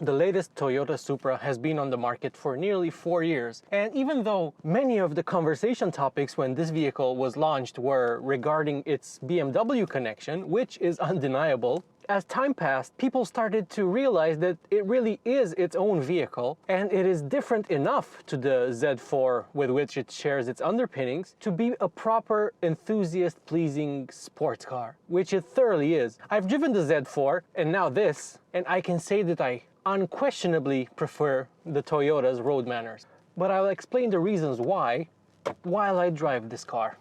The latest Toyota Supra has been on the market for nearly 4 years, and even though many of the conversation topics when this vehicle was launched were regarding its BMW connection, which is undeniable, as time passed, people started to realize that it really is its own vehicle, and it is different enough to the Z4 with which it shares its underpinnings to be a proper enthusiast-pleasing sports car, which it thoroughly is. I've driven the Z4 and now this, and I can say that I unquestionably prefer the Toyota's road manners. But I'll explain the reasons why while I drive this car.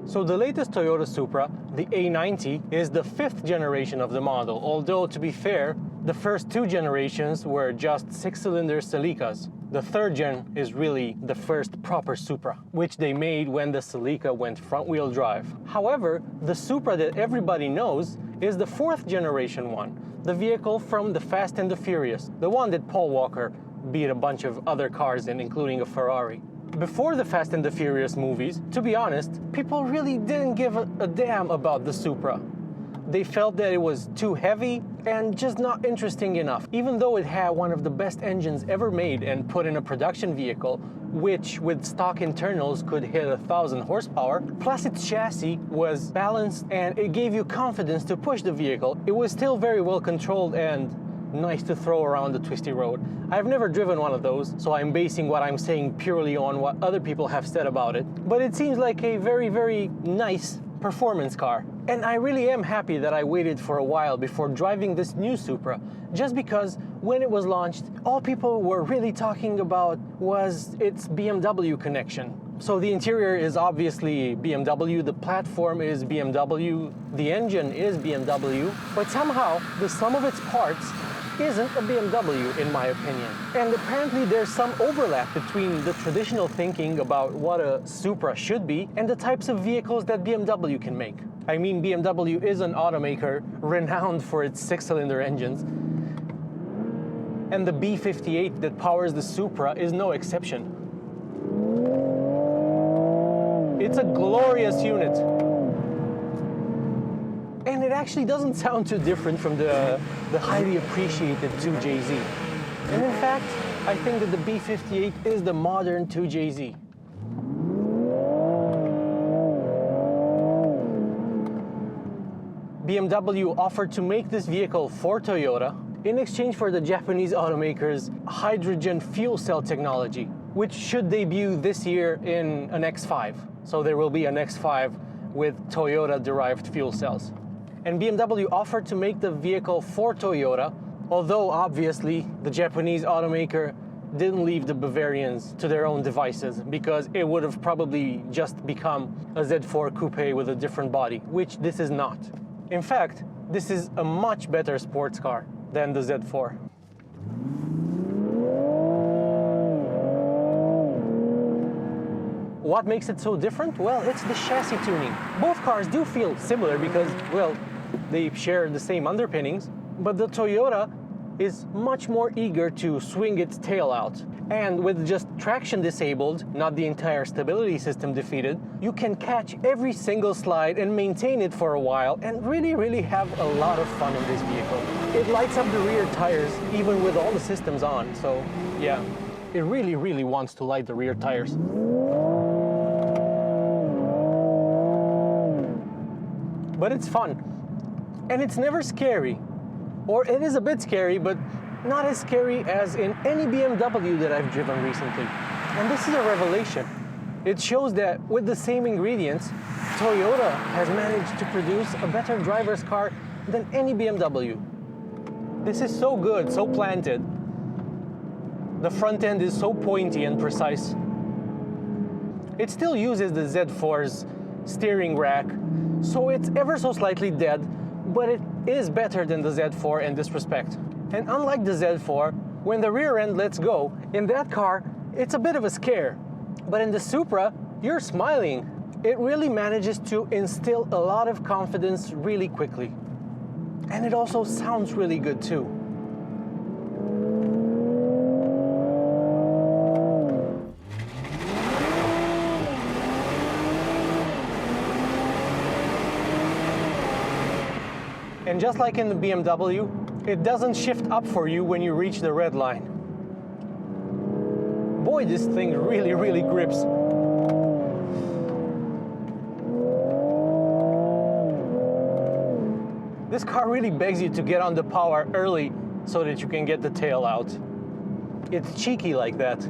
So the latest Toyota Supra, the A90, is the 5th generation of the model, although to be fair, the first 2 generations were just 6-cylinder Celicas. The 3rd gen is really the first proper Supra, which they made when the Celica went front-wheel drive. However, the Supra that everybody knows is the 4th generation one, the vehicle from the Fast and the Furious, the one that Paul Walker beat a bunch of other cars in, including a Ferrari. Before the Fast and the Furious movies, to be honest, people really didn't give a damn about the Supra. They felt that it was too heavy and just not interesting enough, even though it had one of the best engines ever made and put in a production vehicle, which with stock internals could hit 1,000 horsepower, plus its chassis was balanced and it gave you confidence to push the vehicle. It was still very well controlled and nice to throw around the twisty road. I've never driven one of those, so I'm basing what I'm saying purely on what other people have said about it. But it seems like a very, very nice performance car. And I really am happy that I waited for a while before driving this new Supra, just because when it was launched, all people were really talking about was its BMW connection. So the interior is obviously BMW, the platform is BMW, the engine is BMW, but somehow the sum of its parts isn't a BMW in my opinion. And apparently there's some overlap between the traditional thinking about what a Supra should be and the types of vehicles that BMW can make. I mean, BMW is an automaker renowned for its 6-cylinder engines, and the B58 that powers the Supra is no exception. It's a glorious unit. And it actually doesn't sound too different from the highly appreciated 2JZ. And in fact, I think that the B58 is the modern 2JZ. BMW offered to make this vehicle for Toyota in exchange for the Japanese automaker's hydrogen fuel cell technology, which should debut this year in an X5. So there will be an X5 with Toyota-derived fuel cells. And BMW offered to make the vehicle for Toyota, although obviously the Japanese automaker didn't leave the Bavarians to their own devices, because it would have probably just become a Z4 coupe with a different body, which this is not. In fact, this is a much better sports car than the Z4. What makes it so different? Well, it's the chassis tuning. Both cars do feel similar because, well, they share the same underpinnings, but the Toyota is much more eager to swing its tail out. And with just traction disabled, not the entire stability system defeated, you can catch every single slide and maintain it for a while and really have a lot of fun in this vehicle. It lights up the rear tires even with all the systems on, so yeah, it really wants to light the rear tires. But it's fun. And it's never scary. Or it is a bit scary, but not as scary as in any BMW that I've driven recently. And this is a revelation. It shows that with the same ingredients, Toyota has managed to produce a better driver's car than any BMW. This is so good, so planted. The front end is so pointy and precise. It still uses the Z4's steering rack, so it's ever so slightly dead, but it is better than the Z4 in this respect. And unlike the Z4, when the rear end lets go, in that car, it's a bit of a scare. But in the Supra, you're smiling. It really manages to instill a lot of confidence really quickly. And it also sounds really good too. And just like in the BMW, it doesn't shift up for you when you reach the red line. Boy, this thing really, really grips. This car really begs you to get on the power early so that you can get the tail out. It's cheeky like that.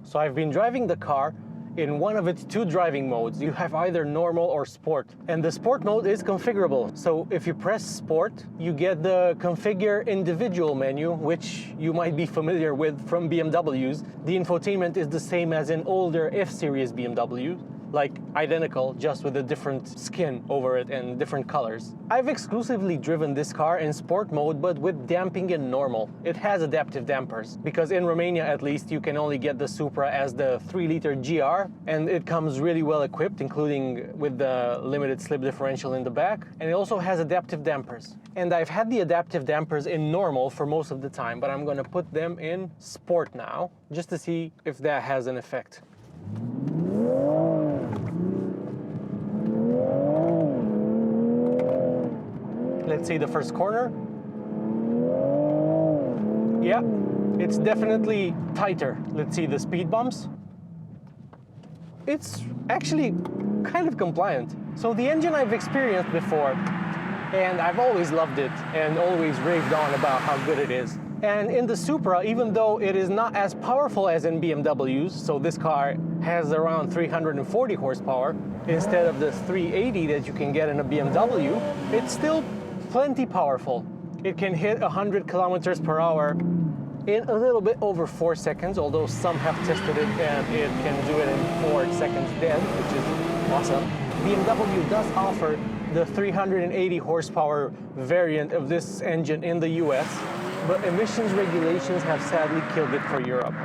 So I've been driving the car in one of its two driving modes. You have either normal or sport. And the sport mode is configurable. So if you press sport, you get the configure individual menu, which you might be familiar with from BMWs. The infotainment is the same as in older F-Series BMWs. Like identical, just with a different skin over it and different colors. I've exclusively driven this car in sport mode, but with damping in normal. It has adaptive dampers, because in Romania at least you can only get the Supra as the 3-liter GR, and it comes really well equipped, including with the limited slip differential in the back, and it also has adaptive dampers. And I've had the adaptive dampers in normal for most of the time, but I'm gonna put them in sport now, just to see if that has an effect. Let's see the first corner. Yeah, it's definitely tighter. Let's see the speed bumps. It's actually kind of compliant. So the engine I've experienced before, and I've always loved it and always raved on about how good it is. And in the Supra, even though it is not as powerful as in BMWs, so this car has around 340 horsepower instead of the 380 that you can get in a BMW, it's still plenty powerful. It can hit 100 kilometers per hour in a little bit over 4 seconds, although some have tested it and it can do it in 4 seconds dead, which is awesome. BMW does offer the 380 horsepower variant of this engine in the US, but emissions regulations have sadly killed it for Europe.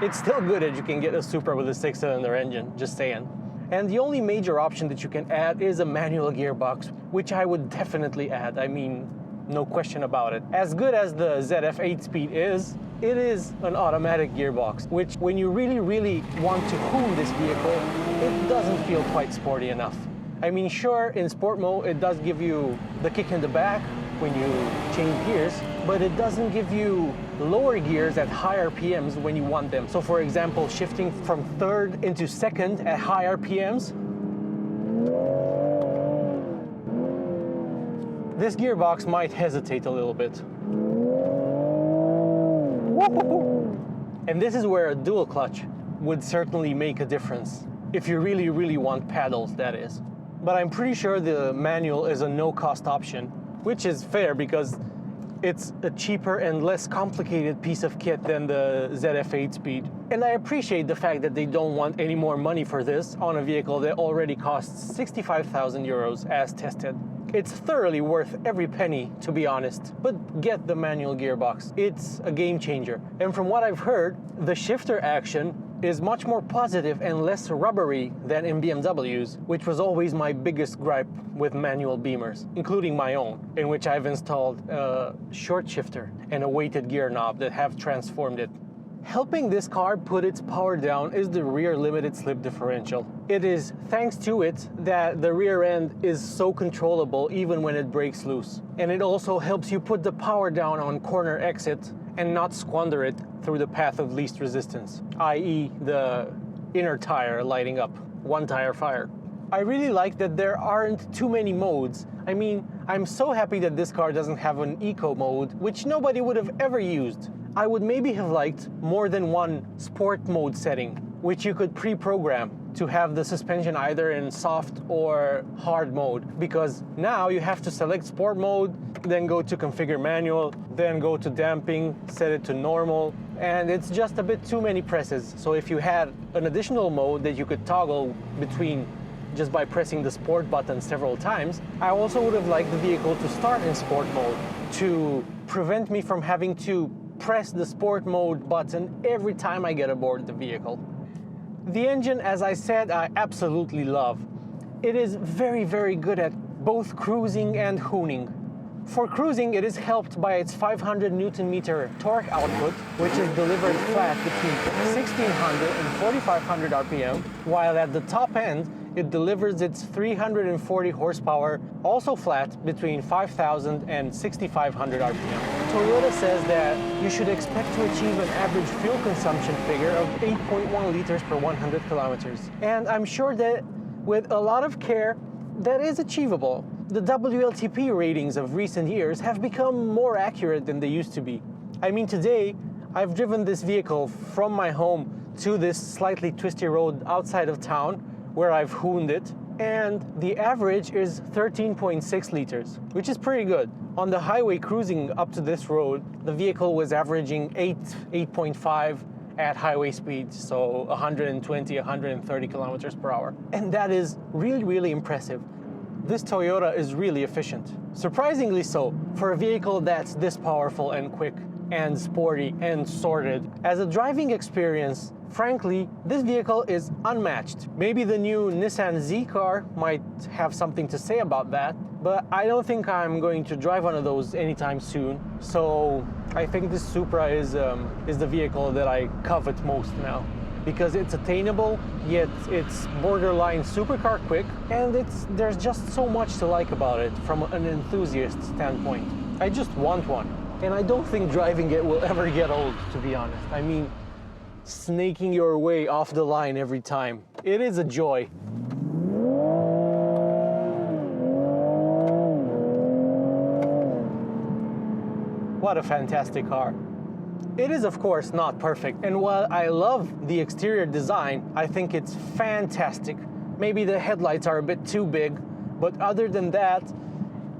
It's still good that you can get a Supra with a 6-cylinder engine, just saying. And the only major option that you can add is a manual gearbox, which I would definitely add. I mean, no question about it. As good as the ZF 8-speed is, it is an automatic gearbox, which when you really, really want to hoon this vehicle, it doesn't feel quite sporty enough. I mean, sure, in sport mode, it does give you the kick in the back when you change gears, but it doesn't give you lower gears at high RPMs when you want them. So for example, shifting from third into second at high RPMs, this gearbox might hesitate a little bit. And this is where a dual clutch would certainly make a difference. If you really, really want paddles, that is. But I'm pretty sure the manual is a no-cost option, which is fair because it's a cheaper and less complicated piece of kit than the ZF 8-speed. And I appreciate the fact that they don't want any more money for this on a vehicle that already costs 65,000 euros as tested. It's thoroughly worth every penny, to be honest, but get the manual gearbox. It's a game changer. And from what I've heard, the shifter action is much more positive and less rubbery than in BMWs, which was always my biggest gripe with manual Beamers, including my own, in which I've installed a short shifter and a weighted gear knob that have transformed it. Helping this car put its power down is the rear limited slip differential. It is thanks to it that the rear end is so controllable even when it breaks loose. And it also helps you put the power down on corner exit and not squander it through the path of least resistance, i.e. the inner tire lighting up, one tire fire. I really like that there aren't too many modes. I mean, I'm so happy that this car doesn't have an eco mode, which nobody would have ever used. I would maybe have liked more than one sport mode setting, which you could pre-program to have the suspension either in soft or hard mode, because now you have to select sport mode, then go to configure manual, then go to damping, set it to normal, and it's just a bit too many presses. So if you had an additional mode that you could toggle between just by pressing the sport button several times, I also would have liked the vehicle to start in sport mode to prevent me from having to press the sport mode button every time I get aboard the vehicle. The engine, as I said, I absolutely love. It is very, very good at both cruising and hooning. For cruising, it is helped by its 500 Nm torque output, which is delivered flat between 1600 and 4500 RPM, while at the top end, it delivers its 340 horsepower, also flat, between 5,000 and 6,500 RPM. Toyota says that you should expect to achieve an average fuel consumption figure of 8.1 liters per 100 kilometers. And I'm sure that with a lot of care, that is achievable. The WLTP ratings of recent years have become more accurate than they used to be. I mean, today, I've driven this vehicle from my home to this slightly twisty road outside of town, where I've hooned it, and the average is 13.6 liters, which is pretty good. On the highway cruising up to this road, the vehicle was averaging 8.5 at highway speeds, so 120, 130 kilometers per hour. And that is really, really impressive. This Toyota is really efficient. Surprisingly so, for a vehicle that's this powerful and quick and sporty and sorted. As a driving experience, frankly, this vehicle is unmatched. Maybe the new Nissan Z car might have something to say about that, but I don't think I'm going to drive one of those anytime soon. So I think this Supra is the vehicle that I covet most now, because it's attainable, yet it's borderline supercar quick, and there's just so much to like about it from an enthusiast standpoint. I just want one. And I don't think driving it will ever get old, to be honest. I mean, snaking your way off the line every time. It is a joy. What a fantastic car. It is, of course, not perfect. And while I love the exterior design, I think it's fantastic. Maybe the headlights are a bit too big, but other than that,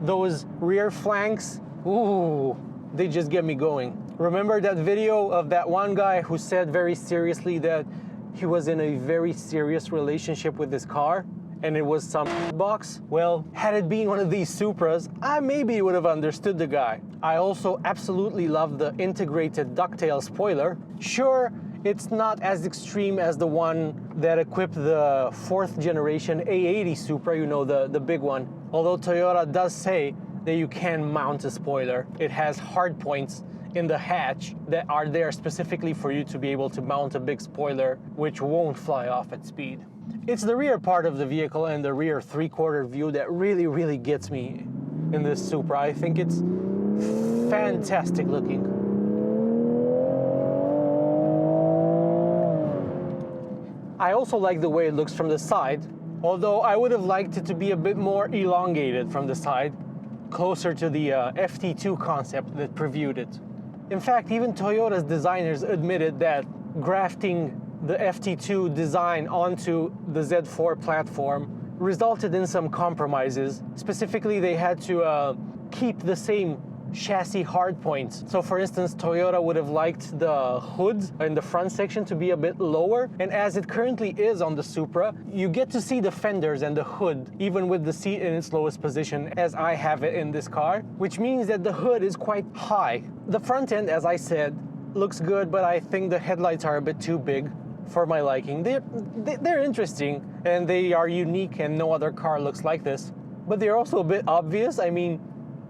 those rear flanks, ooh, they just get me going. Remember that video of that one guy who said very seriously that he was in a very serious relationship with his car and it was some box? Well, had it been one of these Supras, I maybe would have understood the guy. I also absolutely love the integrated ducktail spoiler. Sure, it's not as extreme as the one that equipped the 4th generation A80 Supra, you know, the big one. Although Toyota does say that you can mount a spoiler. It has hard points in the hatch that are there specifically for you to be able to mount a big spoiler, which won't fly off at speed. It's the rear part of the vehicle and the rear 3/4 view that really, really gets me in this Supra. I think it's fantastic looking. I also like the way it looks from the side, although I would have liked it to be a bit more elongated from the side, closer to the FT2 concept that previewed it. In fact, even Toyota's designers admitted that grafting the FT2 design onto the Z4 platform resulted in some compromises. Specifically, they had to keep the same chassis hardpoints. So for instance, Toyota would have liked the hood in the front section to be a bit lower, and as it currently is on the Supra, you get to see the fenders and the hood even with the seat in its lowest position, as I have it in this car, which means that the hood is quite high. The front end, as I said, looks good, but I think the headlights are a bit too big for my liking. They're interesting and they are unique and no other car looks like this, but they're also a bit obvious. I mean,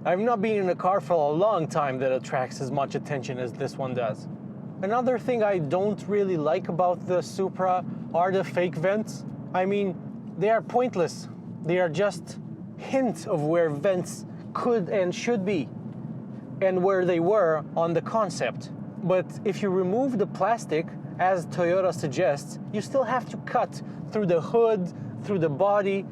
I've not been in a car for a long time that attracts as much attention as this one does. Another thing I don't really like about the Supra are the fake vents. I mean, they are pointless. They are just hint of where vents could and should be, and where they were on the concept. But if you remove the plastic, as Toyota suggests, you still have to cut through the hood, through the body.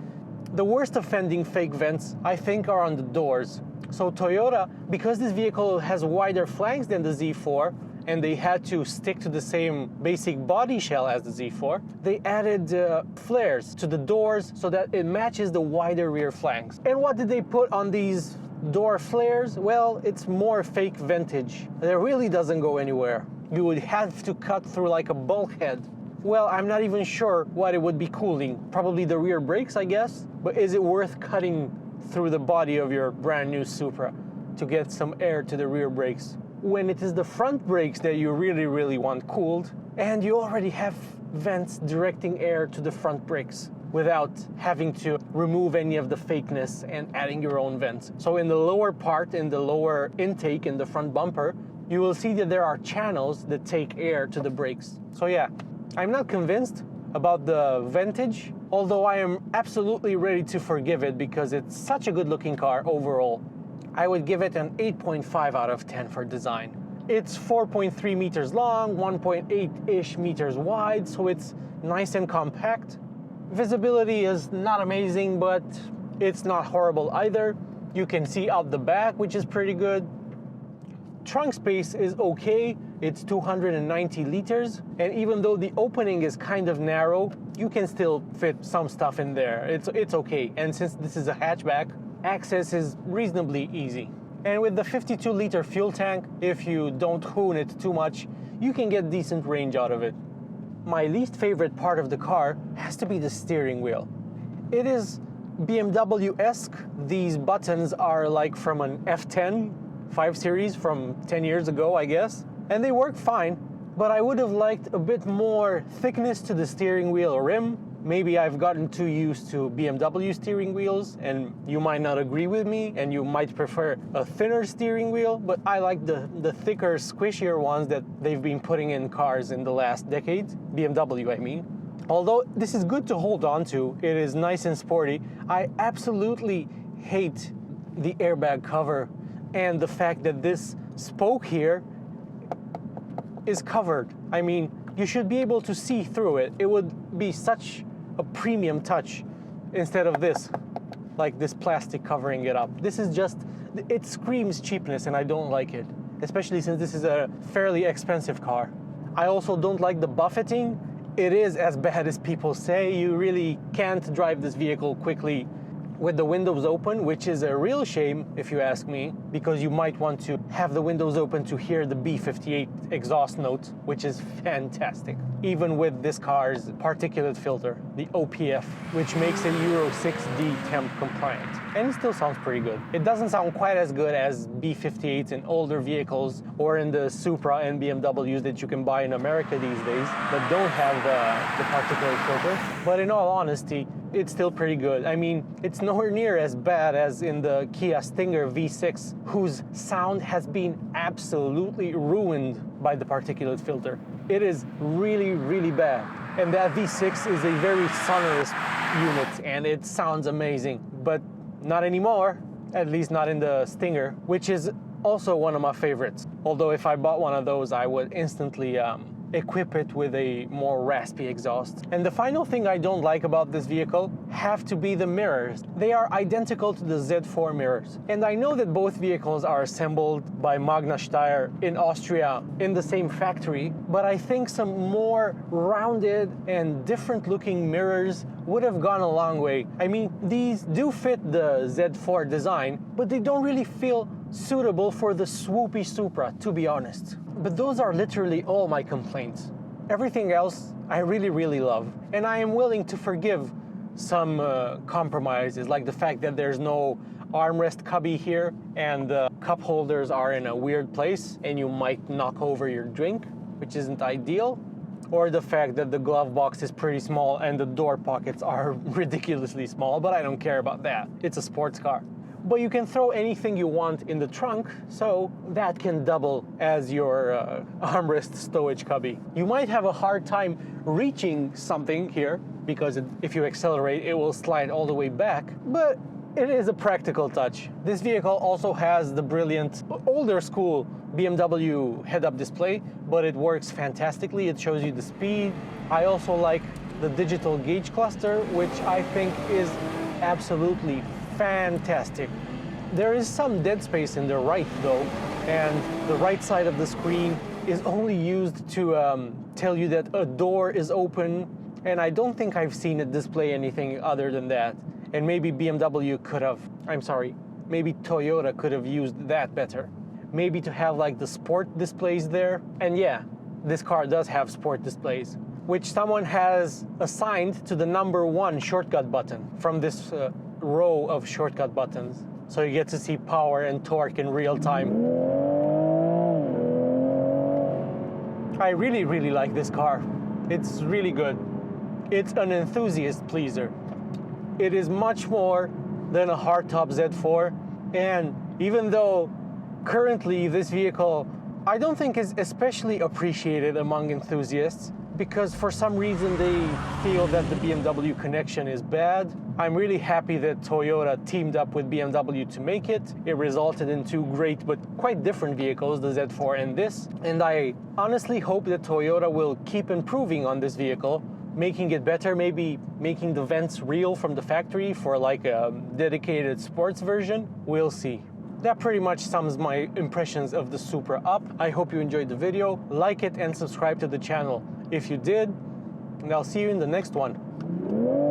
The worst offending fake vents, I think, are on the doors. So Toyota, because this vehicle has wider flanks than the Z4, and they had to stick to the same basic body shell as the Z4, they added flares to the doors so that it matches the wider rear flanks. And what did they put on these door flares? Well, it's more fake vintage. It really doesn't go anywhere. You would have to cut through like a bulkhead. Well, I'm not even sure what it would be cooling. Probably the rear brakes, I guess. But is it worth cutting through the body of your brand new Supra to get some air to the rear brakes, when it is the front brakes that you really, really want cooled, and you already have vents directing air to the front brakes without having to remove any of the fakeness and adding your own vents? So in the lower part, in the lower intake in the front bumper, you will see that there are channels that take air to the brakes. So yeah, I'm not convinced, about the vintage, although I am absolutely ready to forgive it because it's such a good looking car overall. I would give it an 8.5 out of 10 for design. It's 4.3 meters long, 1.8-ish meters wide, so it's nice and compact. Visibility is not amazing, but it's not horrible either. You can see out the back, which is pretty good. Trunk space is okay. It's 290 liters, and even though the opening is kind of narrow, you can still fit some stuff in there. It's okay, and since this is a hatchback, access is reasonably easy. And with the 52-liter fuel tank, if you don't hoon it too much, you can get decent range out of it. My least favorite part of the car has to be the steering wheel. It is BMW-esque. These buttons are like from an F10 5 Series from 10 years ago, I guess. And they work fine, but I would have liked a bit more thickness to the steering wheel rim. Maybe I've gotten too used to BMW steering wheels, and you might not agree with me, and you might prefer a thinner steering wheel, but I like the thicker, squishier ones that they've been putting in cars in the last decade. BMW, I mean. Although this is good to hold on to, it is nice and sporty, I absolutely hate the airbag cover and the fact that this spoke here is covered. I mean, you should be able to see through it. It would be such a premium touch instead of this, like this plastic covering it up. This is just, it screams cheapness and I don't like it, especially since this is a fairly expensive car. I also don't like the buffeting. It is as bad as people say. You really can't drive this vehicle quickly with the windows open, which is a real shame if you ask me, because you might want to have the windows open to hear the B58 exhaust note, which is fantastic. Even with this car's particulate filter, the OPF, which makes it Euro 6D temp compliant. And it still sounds pretty good. It doesn't sound quite as good as B58s in older vehicles or in the Supra and BMWs that you can buy in America these days that don't have the particulate filter. But in all honesty, it's still pretty good. I mean, it's nowhere near as bad as in the Kia Stinger V6, whose sound has been absolutely ruined by the particulate filter. It is really, really bad. And that V6 is a very sonorous unit, and it sounds amazing. But not anymore, at least not in the Stinger, which is also one of my favorites. Although if I bought one of those, I would instantly equip it with a more raspy exhaust. And the final thing I don't like about this vehicle have to be the mirrors. They are identical to the Z4 mirrors. And I know that both vehicles are assembled by Magna Steyr in Austria in the same factory, but I think some more rounded and different looking mirrors would have gone a long way. I mean, these do fit the Z4 design, but they don't really feel suitable for the swoopy Supra, to be honest. But those are literally all my complaints. Everything else I really, really love. And I am willing to forgive some compromises, like the fact that there's no armrest cubby here and the cup holders are in a weird place and you might knock over your drink, which isn't ideal. Or the fact that the glove box is pretty small and the door pockets are ridiculously small, but I don't care about that. It's a sports car. But you can throw anything you want in the trunk, so that can double as your armrest stowage cubby. You might have a hard time reaching something here, because if you accelerate, it will slide all the way back, but it is a practical touch. This vehicle also has the brilliant, older school BMW head-up display, but it works fantastically. It shows you the speed. I also like the digital gauge cluster, which I think is absolutely fantastic. There is some dead space in the right though, and the right side of the screen is only used to tell you that a door is open, and I don't think I've seen it display anything other than that. And maybe BMW could have, maybe Toyota could have used that better. Maybe to have like the sport displays there. And yeah, this car does have sport displays, which someone has assigned to the #1 shortcut button from this row of shortcut buttons. So you get to see power and torque in real time. I really, really like this car. It's really good. It's an enthusiast pleaser. It is much more than a hardtop Z4, and even though currently this vehicle I don't think is especially appreciated among enthusiasts, because for some reason they feel that the BMW connection is bad. I'm really happy that Toyota teamed up with BMW to make it. It resulted in two great but quite different vehicles, the Z4 and this. And I honestly hope that Toyota will keep improving on this vehicle, making it better, maybe making the vents real from the factory for like a dedicated sports version. We'll see. That pretty much sums my impressions of the Supra up. I hope you enjoyed the video. Like it and subscribe to the channel if you did, and I'll see you in the next one.